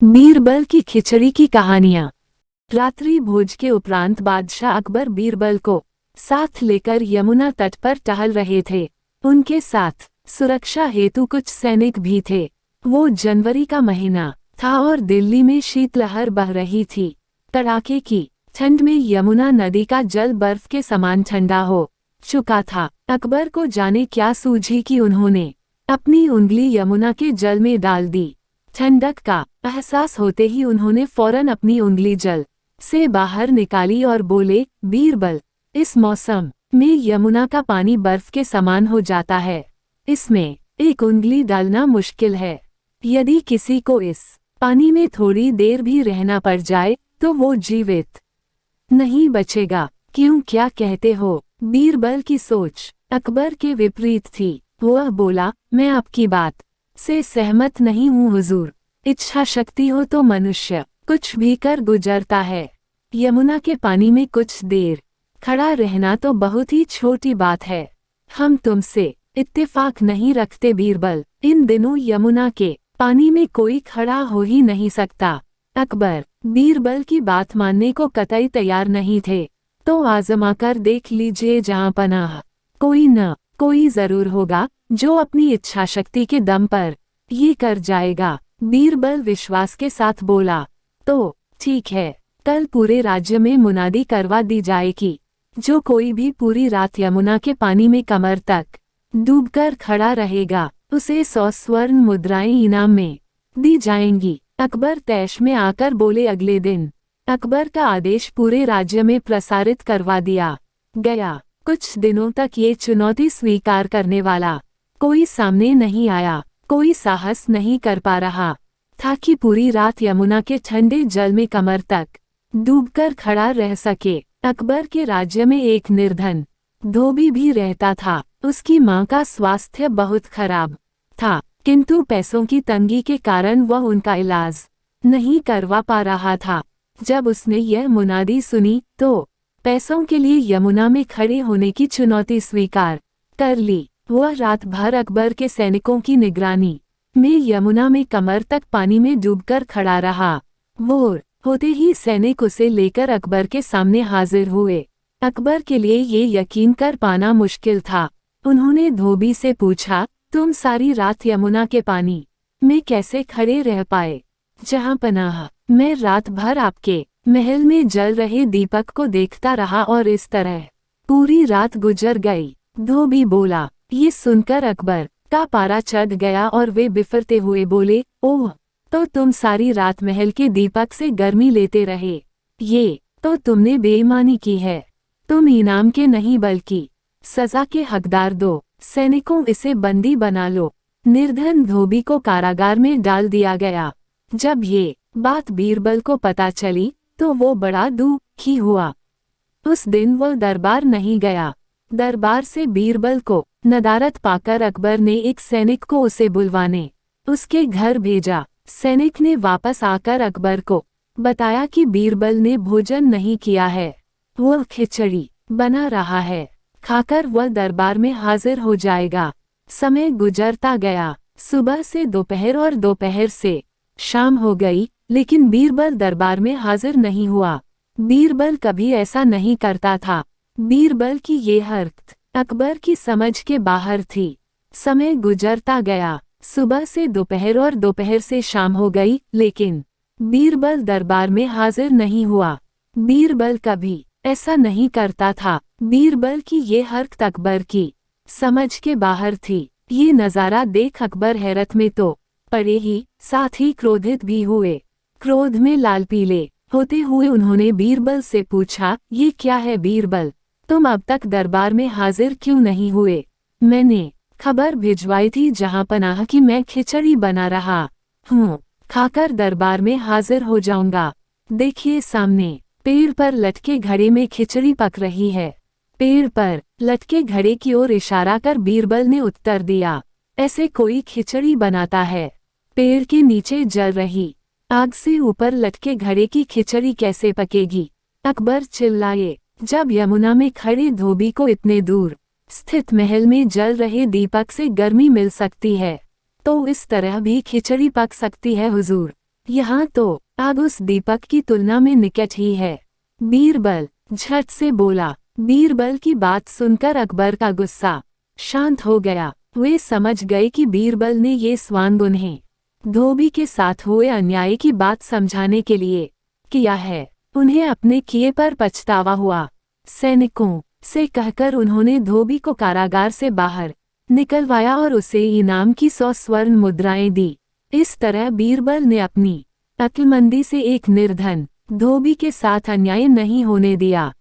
बीरबल की खिचड़ी की कहानियां। रात्रि भोज के उपरांत बादशाह अकबर बीरबल को साथ लेकर यमुना तट पर टहल रहे थे। उनके साथ सुरक्षा हेतु कुछ सैनिक भी थे। वो जनवरी का महीना था और दिल्ली में शीतलहर बह रही थी। कड़ाके की ठंड में यमुना नदी का जल बर्फ के समान ठंडा हो चुका था। अकबर को जाने क्या सूझी कि उन्होंने अपनी उंगली यमुना के जल में डाल दी। ठंडक का एहसास होते ही उन्होंने फौरन अपनी उंगली जल से बाहर निकाली और बोले, बीरबल, इस मौसम में यमुना का पानी बर्फ के समान हो जाता है। इसमें एक उंगली डालना मुश्किल है। यदि किसी को इस पानी में थोड़ी देर भी रहना पड़ जाए तो वो जीवित नहीं बचेगा। क्यों, क्या कहते हो? बीरबल की सोच अकबर के विपरीत थी। वह बोला, मैं आपकी बात से सहमत नहीं हूँ हुजूर। इच्छा शक्ति हो तो मनुष्य कुछ भी कर गुजरता है। यमुना के पानी में कुछ देर खड़ा रहना तो बहुत ही छोटी बात है। हम तुमसे इत्तेफाक नहीं रखते बीरबल। इन दिनों यमुना के पानी में कोई खड़ा हो ही नहीं सकता। अकबर बीरबल की बात मानने को कतई तैयार नहीं थे। तो आजमा कर देख लीजिए, जहां पनाह कोई न कोई जरूर होगा जो अपनी इच्छा शक्ति के दम पर ये कर जाएगा। बीरबल विश्वास के साथ बोला, तो ठीक है, कल पूरे राज्य में मुनादी करवा दी जाएगी। जो कोई भी पूरी रात यमुना के पानी में कमर तक डूबकर खड़ा रहेगा उसे 100 स्वर्ण मुद्राएं इनाम में दी जाएंगी। अकबर तैश में आकर बोले। अगले दिन अकबर का आदेश पूरे राज्य में प्रसारित करवा दिया गया। कुछ दिनों तक ये चुनौती स्वीकार करने वाला कोई सामने नहीं आया। कोई साहस नहीं कर पा रहा था कि पूरी रात यमुना के ठंडे जल में कमर तक डूबकर खड़ा रह सके। अकबर के राज्य में एक निर्धन धोबी भी रहता था। उसकी मां का स्वास्थ्य बहुत खराब था, किंतु पैसों की तंगी के कारण वह उनका इलाज नहीं करवा पा रहा था। जब उसने यह मुनादी सुनी तो पैसों के लिए यमुना में खड़े होने की चुनौती स्वीकार कर ली। वह रात भर अकबर के सैनिकों की निगरानी में यमुना में कमर तक पानी में डूबकर खड़ा रहा। भोर होते ही सैनिक उसे लेकर अकबर के सामने हाजिर हुए। अकबर के लिए ये यकीन कर पाना मुश्किल था। उन्होंने धोबी से पूछा, तुम सारी रात यमुना के पानी में कैसे खड़े रह पाए? जहां पनाह, मैं रात भर आपके महल में जल रहे दीपक को देखता रहा और इस तरह पूरी रात गुजर गई। धोबी बोला। ये सुनकर अकबर का पारा चढ़ गया और वे बिफरते हुए बोले, ओह, तो तुम सारी रात महल के दीपक से गर्मी लेते रहे। ये तो तुमने बेईमानी की है। तुम इनाम के नहीं बल्कि सजा के हकदार। दो सैनिकों, इसे बंदी बना लो। निर्धन धोबी को कारागार में डाल दिया गया। जब ये बात बीरबल को पता चली तो वो बड़ा दुखी हुआ। उस दिन वो दरबार नहीं गया। दरबार से बीरबल को नदारत पाकर अकबर ने एक सैनिक को उसे बुलवाने उसके घर भेजा। सैनिक ने वापस आकर अकबर को बताया कि बीरबल ने भोजन नहीं किया है, वह खिचड़ी बना रहा है, खाकर वह दरबार में हाजिर हो जाएगा। समय गुजरता गया। सुबह से दोपहर और दोपहर से शाम हो गई, लेकिन बीरबल दरबार में हाजिर नहीं हुआ। बीरबल कभी ऐसा नहीं करता था। बीरबल की ये हरकत अकबर की समझ के बाहर थी। समय गुजरता गया। सुबह से दोपहर और दोपहर से शाम हो गई, लेकिन बीरबल दरबार में हाजिर नहीं हुआ। बीरबल कभी ऐसा नहीं करता था। बीरबल की ये हरकत अकबर की समझ के बाहर थी। ये नज़ारा देख अकबर हैरत में तो पड़े ही, साथ ही क्रोधित भी हुए। क्रोध में लाल पीले होते हुए उन्होंने बीरबल से पूछा, ये क्या है बीरबल, तुम अब तक दरबार में हाजिर क्यों नहीं हुए? मैंने खबर भिजवाई थी जहां पनाह कि मैं खिचड़ी बना रहा हूँ, खाकर दरबार में हाजिर हो जाऊंगा। देखिए सामने पेड़ पर लटके घड़े में खिचड़ी पक रही है। पेड़ पर लटके घड़े की ओर इशारा कर बीरबल ने उत्तर दिया, ऐसे कोई खिचड़ी बनाता है? पेड़ के नीचे जल रही आग से ऊपर लटके घड़े की खिचड़ी कैसे पकेगी? अकबर चिल्लाए। जब यमुना में खड़े धोबी को इतने दूर स्थित महल में जल रहे दीपक से गर्मी मिल सकती है, तो इस तरह भी खिचड़ी पक सकती है हुजूर। यहाँ तो आग उस दीपक की तुलना में निकट ही है। बीरबल झट से बोला। बीरबल की बात सुनकर अकबर का गुस्सा शांत हो गया। वे समझ गए कि बीरबल ने ये स्वांग उन्हें धोबी के साथ हुए अन्याय की बात समझाने के लिए किया है। उन्हें अपने किए पर पछतावा हुआ। सैनिकों से कहकर उन्होंने धोबी को कारागार से बाहर निकलवाया और उसे इनाम की 100 स्वर्ण मुद्राएं दी। इस तरह बीरबल ने अपनी अक्लमंदी से एक निर्धन धोबी के साथ अन्याय नहीं होने दिया।